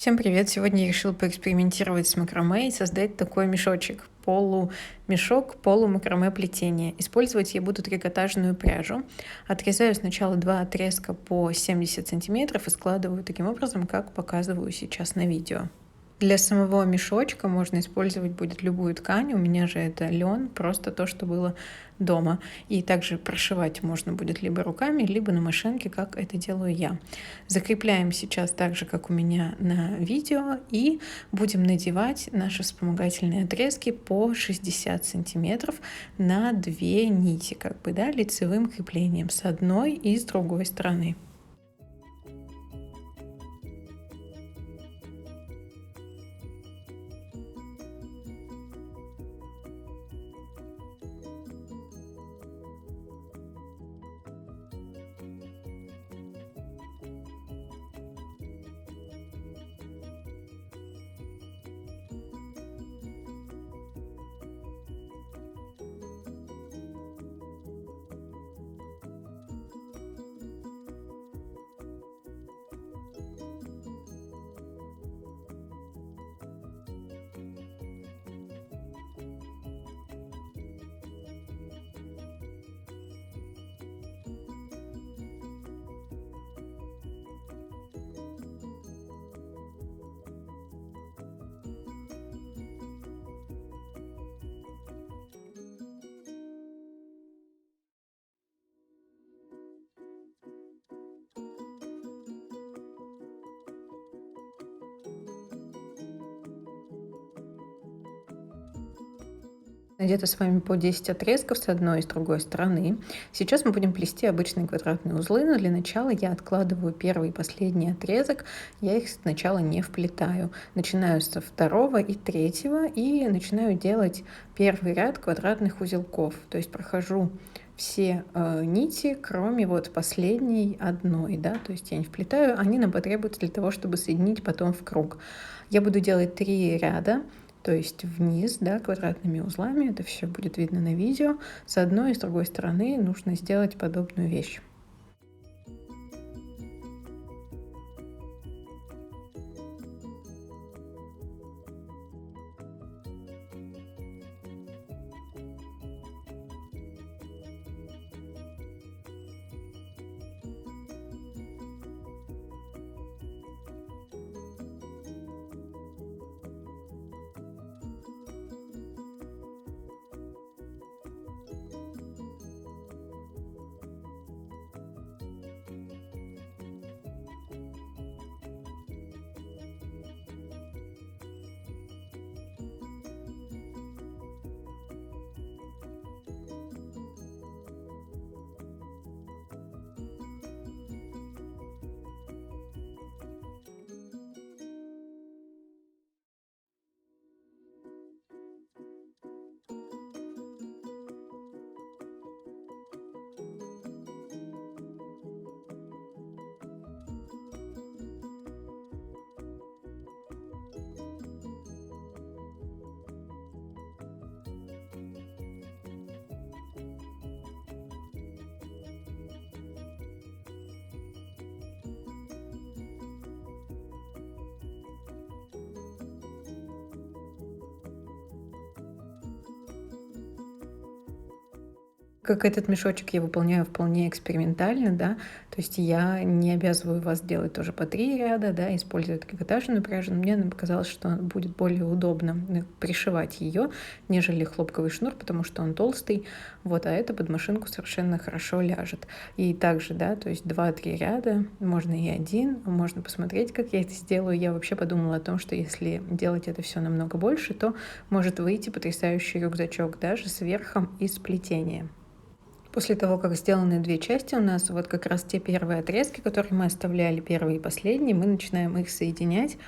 Всем привет! Сегодня я решила поэкспериментировать с макраме и создать такой мешочек. Полумешок, полумакраме плетения. Использовать я буду трикотажную пряжу. Отрезаю сначала два отрезка по 70 сантиметров и складываю таким образом, как показываю сейчас на видео. Для самого мешочка можно использовать будет любую ткань. У меня же это лен, просто то, что было дома. И также прошивать можно будет либо руками, либо на машинке, как это делаю я. Закрепляем сейчас так же, как у меня на видео, и будем надевать наши вспомогательные отрезки по 60 сантиметров на две нити, как бы, да, лицевым креплением с одной и с другой стороны. Надето с вами по 10 отрезков с одной и с другой стороны. Сейчас мы будем плести обычные квадратные узлы, но для начала я откладываю первый и последний отрезок. Я их сначала не вплетаю. Начинаю со второго и третьего и начинаю делать первый ряд квадратных узелков. То есть прохожу все нити, кроме вот последней одной, да, то есть я не вплетаю, они нам потребуются для того, чтобы соединить потом в круг. Я буду делать 3 ряда, то есть вниз, да, квадратными узлами. Это все будет видно на видео. С одной и с другой стороны нужно сделать подобную вещь. Как этот мешочек я выполняю вполне экспериментально, да, то есть я не обязываю вас делать тоже по 3 ряда, да, использовать трикотажную пряжу, но мне показалось, что будет более удобно пришивать ее, нежели хлопковый шнур, потому что он толстый, вот, а это под машинку совершенно хорошо ляжет. И также, да, то есть 2-3 ряда, можно и один, можно посмотреть, как я это сделаю. Я вообще подумала о том, что если делать это все намного больше, то может выйти потрясающий рюкзачок даже с верхом из плетения. После того, как сделаны две части, у нас вот как раз те первые отрезки, которые мы оставляли, первый и последний, мы начинаем их соединять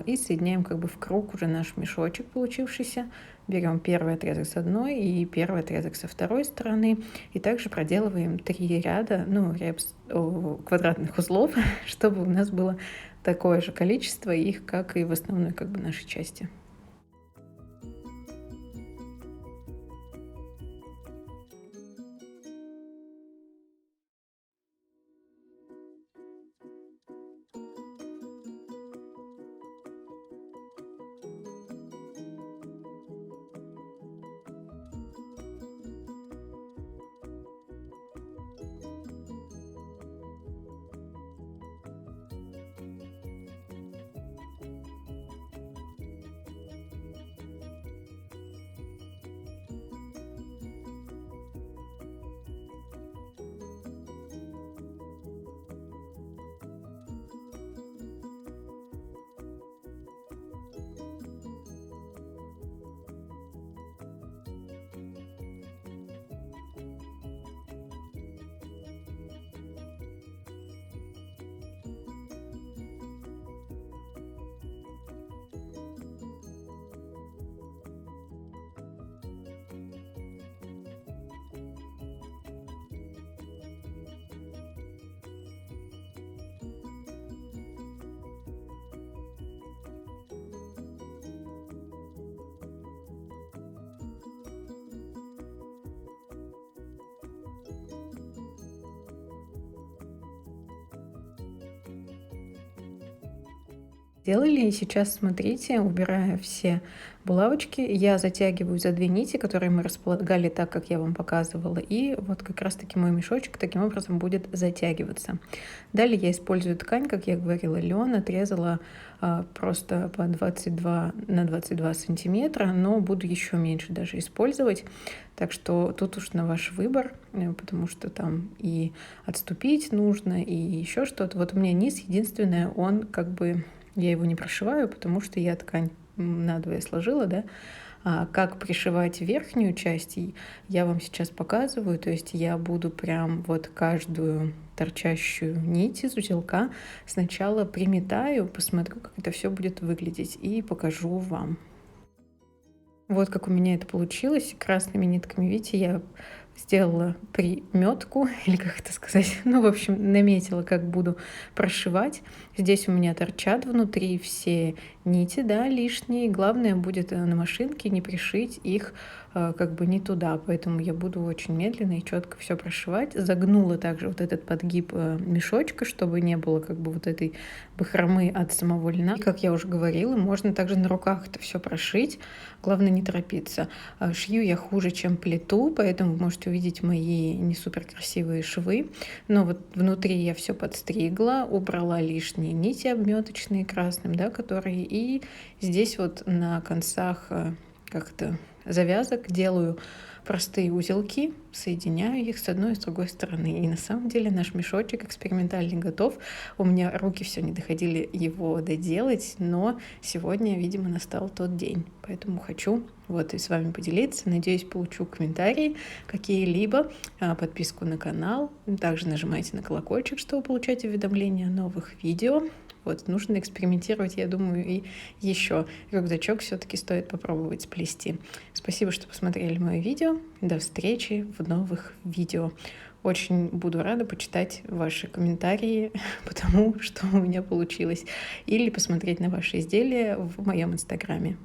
и соединяем как бы в круг уже наш мешочек получившийся. Берем первый отрезок с одной и первый отрезок со второй стороны. И также проделываем 3 ряда, ну, квадратных узлов, чтобы у нас было такое же количество их, как и в основной как бы нашей части. Сделали, и сейчас смотрите, убирая все булавочки, я затягиваю за 2 нити, которые мы располагали так, как я вам показывала, и вот как раз-таки мой мешочек таким образом будет затягиваться. Далее я использую ткань, как я говорила, лен, отрезала просто по 22 на 22 сантиметра, но буду еще меньше даже использовать. Так что тут уж на ваш выбор, потому что там и отступить нужно, и еще что-то. Вот у меня низ, единственное, он как бы я его не прошиваю, потому что я ткань надвое сложила, да. А как пришивать верхнюю часть, я вам сейчас показываю. То есть я буду прям вот каждую торчащую нить из узелка сначала приметаю, посмотрю, как это все будет выглядеть, и покажу вам. Вот как у меня это получилось. Красными нитками, видите, я сделала приметку, или как это сказать, ну, в общем, наметила, как буду прошивать. Здесь у меня торчат внутри все нити, да, лишние. Главное будет на машинке не пришить их как бы не туда, поэтому я буду очень медленно и четко все прошивать. Загнула также вот этот подгиб мешочка, чтобы не было как бы вот этой бахромы от самого льна. И, как я уже говорила, можно также на руках это все прошить. Главное не торопиться. Шью я хуже, чем плету, поэтому вы можете увидеть мои не супер красивые швы. Но вот внутри я все подстригла, убрала лишние нити обметочные красным, да, которые. И здесь вот на концах как-то завязок делаю простые узелки, соединяю их с одной и с другой стороны. И на самом деле наш мешочек экспериментальный готов. У меня руки все не доходили его доделать, но сегодня, видимо, настал тот день. Поэтому хочу вот и с вами поделиться. Надеюсь, получу комментарии какие-либо, подписку на канал. Также нажимайте на колокольчик, чтобы получать уведомления о новых видео. Вот, нужно экспериментировать, я думаю, и еще рюкзачок все-таки стоит попробовать сплести. Спасибо, что посмотрели мое видео. До встречи в новых видео. Очень буду рада почитать ваши комментарии по тому, что у меня получилось, или посмотреть на ваши изделия в моем инстаграме.